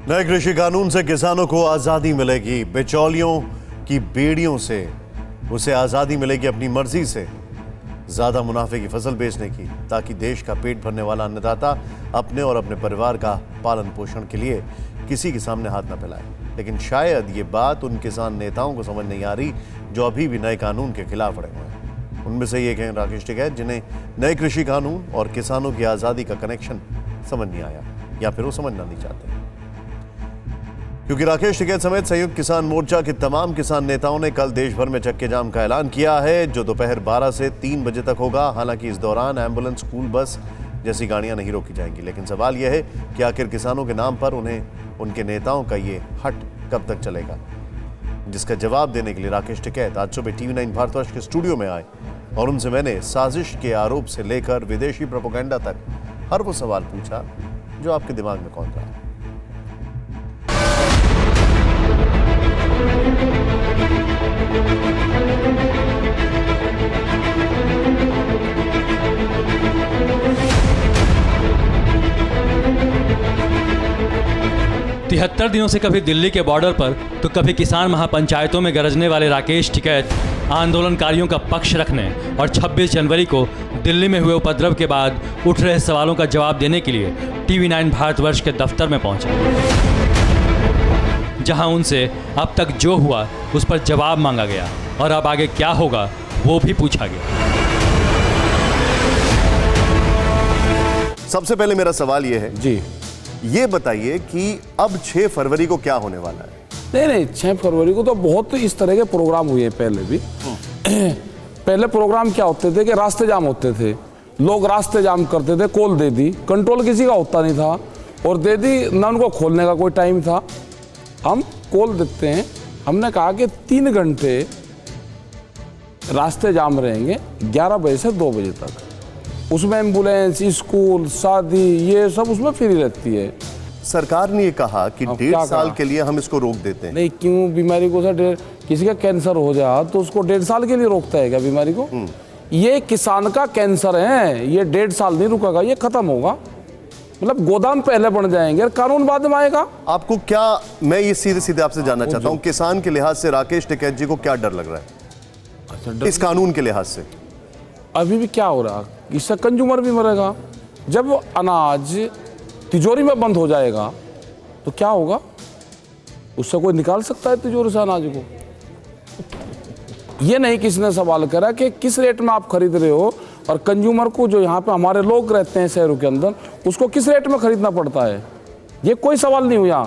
नए कृषि कानून से किसानों को आजादी मिलेगी। बिचौलियों की बेड़ियों से उसे आजादी मिलेगी अपनी मर्जी से ज्यादा मुनाफे की फसल बेचने की, ताकि देश का पेट भरने वाला अन्नदाता अपने और अपने परिवार का पालन पोषण के लिए किसी के सामने हाथ न फैलाए। लेकिन शायद ये बात उन किसान नेताओं को समझ नहीं आ रही जो अभी भी नए कानून के खिलाफ अड़े हुए हैं। उनमें से एक हैं राकेश टिकैत, जिन्हें नए कृषि कानून और किसानों की आजादी का कनेक्शन समझ नहीं आया, या फिर वो समझना नहीं चाहते। क्योंकि राकेश टिकैत समेत संयुक्त किसान मोर्चा के तमाम किसान नेताओं ने कल देश भर में चक्के जाम का ऐलान किया है, जो दोपहर 12 से 3 बजे तक होगा। हालांकि इस दौरान एम्बुलेंस, स्कूल बस जैसी गाड़ियां नहीं रोकी जाएंगी। लेकिन सवाल यह है कि आखिर किसानों के नाम पर उन्हें उनके नेताओं का ये हट कब तक चलेगा, जिसका जवाब देने के लिए राकेश टिकैत आज सुबह TV9 भारतवर्ष के स्टूडियो में आए और उनसे मैंने साजिश के आरोप से लेकर विदेशी प्रोपेगेंडा तक हर वो सवाल पूछा जो आपके दिमाग में कौन रहा है। 73 दिनों से कभी दिल्ली के बॉर्डर पर तो कभी किसान महापंचायतों में गरजने वाले राकेश टिकैत आंदोलनकारियों का पक्ष रखने और 26 जनवरी को दिल्ली में हुए उपद्रव के बाद उठ रहे सवालों का जवाब देने के लिए TV9 भारतवर्ष के दफ्तर में पहुंचे, जहां उनसे अब तक जो हुआ उस पर जवाब मांगा गया और अब आगे क्या होगा वो भी पूछा गया। सबसे पहले मेरा सवाल यह है जी, ये बताइए कि अब 6 फरवरी को क्या होने वाला है? नहीं 6 फरवरी को तो बहुत इस तरह के प्रोग्राम हुए पहले भी। पहले प्रोग्राम क्या होते थे कि रास्ते जाम होते थे, लोग रास्ते जाम करते थे, कॉल दे दी, कंट्रोल किसी का होता नहीं था और दे दी ना, उनको खोलने का कोई टाइम था। हम कॉल देते हैं, हमने कहा कि 3 घंटे रास्ते जाम रहेंगे 11 बजे से 2 बजे तक। उसमें एम्बुलेंस, स्कूल, शादी, ये सब उसमें फ्री रहती है। सरकार ने ये कहा कि 1.5 साल के लिए हम इसको रोक देते हैं। नहीं, क्यों? बीमारी को सर, किसी का कैंसर हो जाए तो उसको 1.5 साल के लिए रोकता है क्या बीमारी को? ये किसान का कैंसर है, ये 1.5 साल नहीं रुकेगा, ये खत्म होगा। मतलब गोदाम पहले बन जाएंगे, कानून बाद में आएगा। आपको क्या, मैं ये सीधे सीधे आपसे जानना चाहता हूँ, किसान के लिहाज से राकेश टिकैत जी को क्या डर लग रहा है इस कानून के लिहाज से? अभी भी क्या हो रहा, इससे कंज्यूमर भी मरेगा। जब अनाज तिजोरी में बंद हो जाएगा तो क्या होगा? उससे कोई निकाल सकता है तिजोरी से अनाज को? ये नहीं किसी ने सवाल करा कि किस रेट में आप खरीद रहे हो, और कंज्यूमर को, जो यहाँ पे हमारे लोग रहते हैं शहरों के अंदर, उसको किस रेट में खरीदना पड़ता है। ये कोई सवाल नहीं हुआ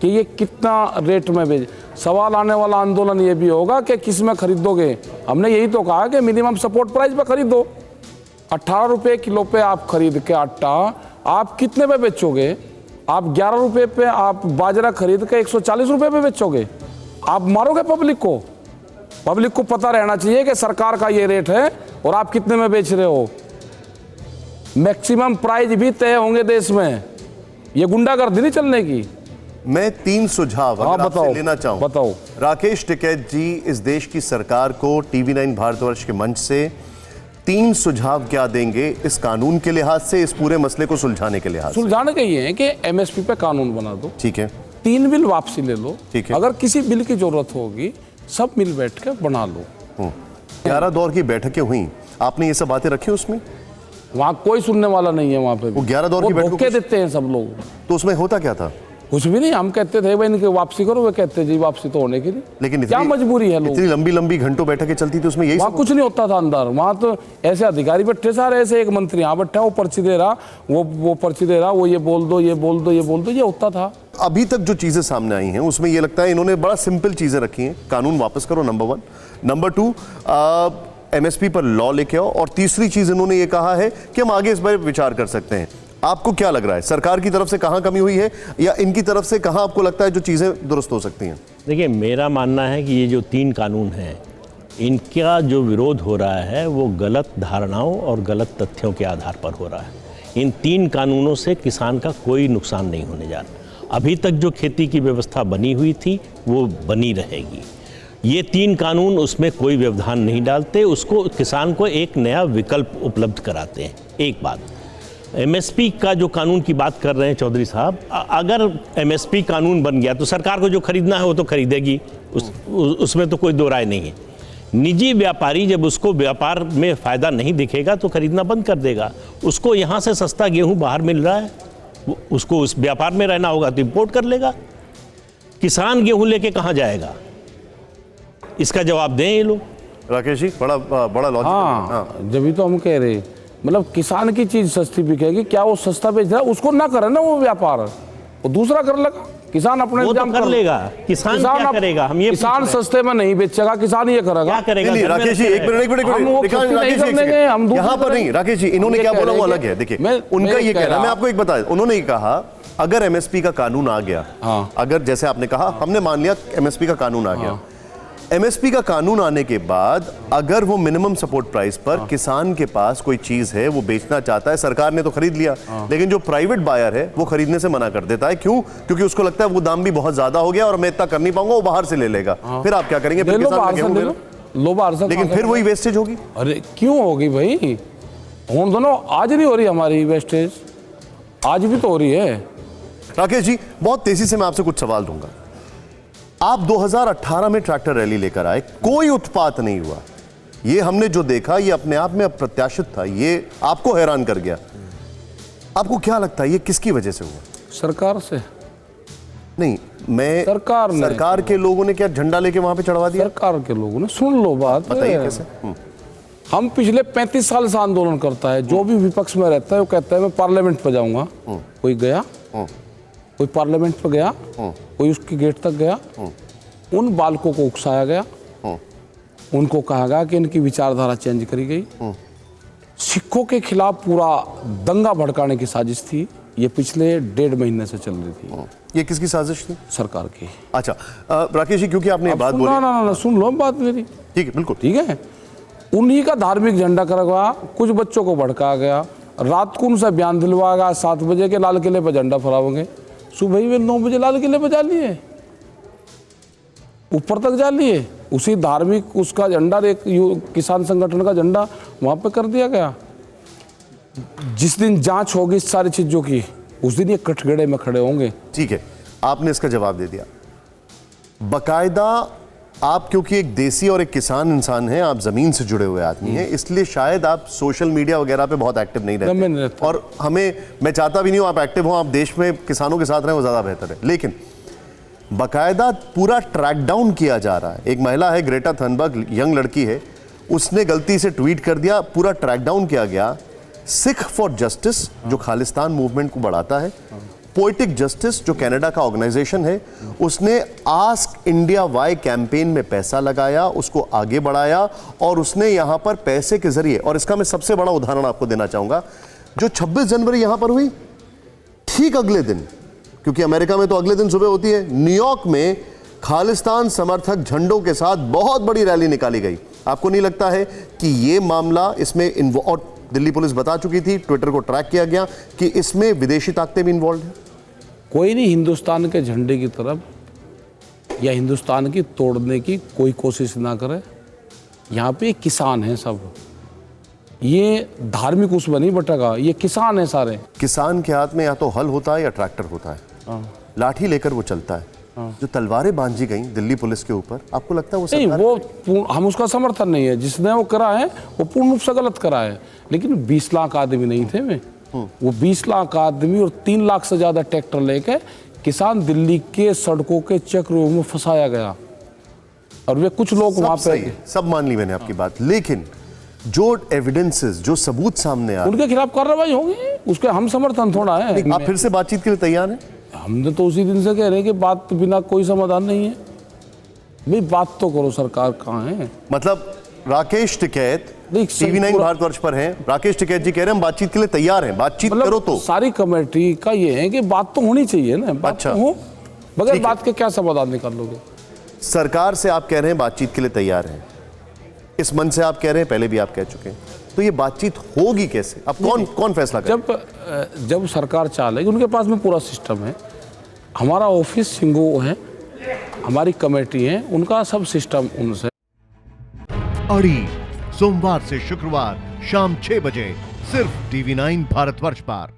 कि ये कितना रेट में बेच। सवाल आने वाला आंदोलन ये भी होगा कि किस में खरीदोगे। हमने यही तो कहा कि मिनिमम सपोर्ट प्राइस पे खरीदो। 18 रुपये किलो पे आप खरीद के आटा आप कितने पे बेचोगे? आप 11 रुपये पे आप बाजरा खरीद के 140 रुपये पे बेचोगे? आप मारोगे पब्लिक को। पब्लिक को पता रहना चाहिए कि सरकार का ये रेट है और आप कितने में बेच रहे हो। मैक्सिमम प्राइस भी तय होंगे देश में, ये गुंडागर्दी नहीं चलने की। मैं 3 सुझाव अगर आपसे लेना चाहूं। बताओ। राकेश टिकैत जी, इस देश की सरकार को TV9 भारतवर्ष के मंच से 3 सुझाव क्या देंगे इस कानून के लिहाज से, इस पूरे मसले को सुलझाने के लिहाज से? सुलझाने का ये है कि MSP पे कानून बना दो। ठीक है। 3 बिल वापसी ले लो। ठीक है। अगर किसी बिल की जरूरत होगी सब मिल बैठ के बना लो। 11 दौर की बैठकें हुई, आपने ये सब बातें रखी उसमें? वहाँ कोई सुनने वाला नहीं है। वहाँ पे वो 11 दौर की बैठकों धोखे देते हैं सब लोग। तो उसमें होता क्या था? कुछ भी नहीं। हम कहते थे भाई इनकी वापसी करो, वे कहते जी वापसी तो होने के लिए। लेकिन क्या मजबूरी है? लोग इतनी लंबी लंबी घंटों बैठकें चलती थी, उसमें यही वहाँ कुछ नहीं होता था अंदर। वहाँ तो ऐसे अधिकारी बैठे सारे, ऐसे एक मंत्री यहाँ बैठा, वो पर्ची दे रहा, वो पर्ची दे रहा, वो ये बोल दो, ये बोल दो, ये बोल दो, ये होता था। अभी तक जो चीजें सामने आई हैं उसमें ये लगता है इन्होंने बड़ा सिंपल चीजें रखी हैं। कानून वापस करो, नंबर 1। नंबर 2, MSP पर लॉ लेके आओ। और तीसरी चीज इन्होंने ये कहा है कि हम आगे इस पर विचार कर सकते हैं। आपको क्या लग रहा है, सरकार की तरफ से कहां कमी हुई है, या इनकी तरफ से कहां आपको लगता है जो चीजें दुरुस्त हो सकती हैं? देखिए, मेरा मानना है कि ये जो 3 कानून हैं, इनका जो विरोध हो रहा है वो गलत धारणाओं और गलत तथ्यों के आधार पर हो रहा है। इन 3 कानूनों से किसान का कोई नुकसान नहीं होने जा रहा। अभी तक जो खेती की व्यवस्था बनी हुई थी वो बनी रहेगी। ये 3 कानून उसमें कोई व्यवधान नहीं डालते, उसको किसान को एक नया विकल्प उपलब्ध कराते हैं। एक बात। एमएसपी का जो कानून की बात कर रहे हैं चौधरी साहब, अगर एमएसपी कानून बन गया तो सरकार को जो खरीदना है वो तो खरीदेगी, उसमें तो कोई दो राय नहीं है। निजी व्यापारी जब उसको व्यापार में फ़ायदा नहीं दिखेगा तो खरीदना बंद कर देगा। उसको यहाँ से सस्ता गेहूँ बाहर मिल रहा है, उसको उस व्यापार में रहना होगा तो इम्पोर्ट कर लेगा। किसान गेहूँ लेके कहाँ जाएगा, इसका जवाब दें ये लोग। राकेश जी, बड़ा बड़ा लॉजिक। हाँ, जब तो हम कह रहे मतलब किसान की चीज सस्ती बिकेगी, क्या वो सस्ता बेच रहा है उसको ना करे ना वो व्यापार, वो दूसरा कर लेगा। किसान अपने वो तो इंतजाम कर लेगा, किसान क्या करेगा? हम ये किसान सस्ते में नहीं बेचेगा, किसान ये करेगा। क्या करेगा? नहीं, राकेश जी एक मिनट यहाँ पर नहीं। राकेश जी इन्होंने क्या बोला वो अलग है। देखिए उनका ये कहना, मैं आपको एक बता, उन्होंने ये कहा अगर एमएसपी का कानून आ गया, अगर जैसे आपने कहा हमने मान लिया एमएसपी का कानून आ गया, एमएसपी का कानून आने के बाद अगर वो मिनिमम सपोर्ट प्राइस पर किसान के पास कोई चीज है वो बेचना चाहता है, सरकार ने तो खरीद लिया, लेकिन जो प्राइवेट बायर है वो खरीदने से मना कर देता है। क्यों? क्योंकि उसको लगता है वो दाम भी बहुत ज्यादा हो गया और मैं इतना कर नहीं पाऊंगा, वो बाहर से ले लेगा। फिर आप क्या करेंगे? फिर किसान, लेकिन फिर वही वेस्टेज होगी। अरे क्यों होगी भाई, उन दोनों आज नहीं हो रही हमारी वेस्टेज, आज भी तो हो रही है। राकेश जी बहुत तेजी से मैं आपसे कुछ सवाल दूंगा। आप 2018 में ट्रैक्टर रैली लेकर आए, कोई उत्पात नहीं हुआ। ये हमने जो देखा ये अपने आप में अप्रत्याशित था, ये आपको हैरान कर गया। आपको क्या लगता है ये किसकी वजह से हुआ? सरकार से नहीं, मैं सरकार के लोगों ने क्या झंडा लेके वहां पे चढ़वा दिया? सरकार के लोगों ने, सुन लो बात, बताइए कैसे। हम पिछले 35 साल से आंदोलन करता है, जो भी विपक्ष में रहता है वो कहता है मैं पार्लियामेंट पे जाऊंगा। कोई गया? कोई पार्लियामेंट पे गया? कोई उसके गेट तक गया? उन बालकों को उकसाया गया, उनको कहा गया कि इनकी विचारधारा चेंज करी गई। सिखों के खिलाफ पूरा दंगा भड़काने की साजिश थी, ये पिछले 1.5 महीने से चल रही थी। ये किसकी साजिश थी? सरकार की। अच्छा राकेश जी, क्योंकि आपने ये बात बोली, ना सुन लो बात मेरी। ठीक है, बिल्कुल ठीक है। उन्हीं का धार्मिक झंडा करवा, कुछ बच्चों को भड़काया गया, रात को उनसे बयान दिलवाया गया 7 बजे के लाल किले पर झंडा फहराओगे, सुबह ही वे 9 बजे लाल किले पर जा लिए, ऊपर तक जा लिए। उसी धार्मिक उसका झंडा, एक किसान संगठन का झंडा वहां पे कर दिया गया। जिस दिन जांच होगी इस सारी चीजों की, उस दिन ये कठगड़े में खड़े होंगे। ठीक है, आपने इसका जवाब दे दिया। बकायदा आप क्योंकि एक देसी और एक किसान इंसान हैं, आप जमीन से जुड़े हुए आदमी हैं, इसलिए शायद आप सोशल मीडिया वगैरह पे बहुत एक्टिव नहीं रहते। और मैं चाहता भी नहीं हूं आप एक्टिव हो, आप देश में किसानों के साथ रहें, वो ज्यादा बेहतर है। लेकिन बकायदा पूरा ट्रैक डाउन किया जा रहा है। एक महिला है ग्रेटा थनबर्ग, यंग लड़की है, उसने गलती से ट्वीट कर दिया, पूरा ट्रैक डाउन किया गया। सिख फॉर जस्टिस जो खालिस्तान मूवमेंट को बढ़ाता है, पोएटिक जस्टिस जो कनाडा का ऑर्गेनाइजेशन है, उसने आस्क इंडिया वाई कैंपेन में पैसा लगाया, उसको आगे बढ़ाया और उसने यहां पर पैसे के जरिए, और इसका मैं सबसे बड़ा उदाहरण आपको देना चाहूंगा, जो 26 जनवरी यहां पर हुई, ठीक अगले दिन, क्योंकि अमेरिका में तो अगले दिन सुबह होती है, न्यूयॉर्क में खालिस्तान समर्थक झंडों के साथ बहुत बड़ी रैली निकाली गई। आपको नहीं लगता है कि ये मामला इसमें और दिल्ली पुलिस बता चुकी थी, ट्विटर को ट्रैक किया गया कि इसमें विदेशी ताकतें भी इन्वॉल्व हैं? कोई नहीं हिंदुस्तान के झंडे की तरफ या हिंदुस्तान की तोड़ने की कोई कोशिश ना करे। यहाँ पे किसान हैं सब, ये धार्मिक उस पर नहीं बटेगा, ये किसान है सारे। किसान के हाथ में या तो हल होता है या ट्रैक्टर होता है, लाठी लेकर वो चलता है। जो तलवारें बांधी गई दिल्ली पुलिस के ऊपर, आपको लगता है वो नहीं? वो हम उसका समर्थन नहीं है, जिसने वो करा है वो पूर्ण रूप से गलत करा है। लेकिन 20 लाख आदमी नहीं थे में, वो 20 लाख आदमी और 3 लाख से ज्यादा ट्रैक्टर लेके किसान दिल्ली के सड़कों के चक्रव्यूह में फंसाया गया, और वे कुछ लोग वहां पे सब मान ली मैंने आपकी बात। लेकिन जो एविडेंसेस, जो सबूत सामने आ, उनके खिलाफ कार्रवाई होगी, उसके हम समर्थन थोड़ा है। आप फिर से बातचीत के लिए तैयार हैं? हमने तो उसी दिन से कह रहे हैं कि बात बिना कोई समाधान नहीं है। भाई बात तो करो, सरकार कहाँ है? मतलब राकेश टिकैत TV9 भारतवर्ष पर हैं, राकेश टिकैत जी कह रहे हैं हम बातचीत के लिए तैयार हैं, बातचीत करो। तो सारी कमेटी का ये है कि बात तो होनी चाहिए ना, बात अच्छा तो हो, बगैर बात के क्या समाधान निकाल लोगे? सरकार से आप कह रहे हैं बातचीत के लिए तैयार हैं, इस मन से आप कह रहे हैं, पहले भी आप कह चुके हैं, तो ये बातचीत होगी कैसे? अब कौन फैसला करेगा? जब सरकार चाहेगी, उनके पास में पूरा सिस्टम है, हमारा ऑफिस सिंगो है, हमारी कमेटी है, उनका सब सिस्टम उनसे। अड़ी सोमवार से शुक्रवार शाम 6 बजे सिर्फ TV9 भारतवर्ष पर।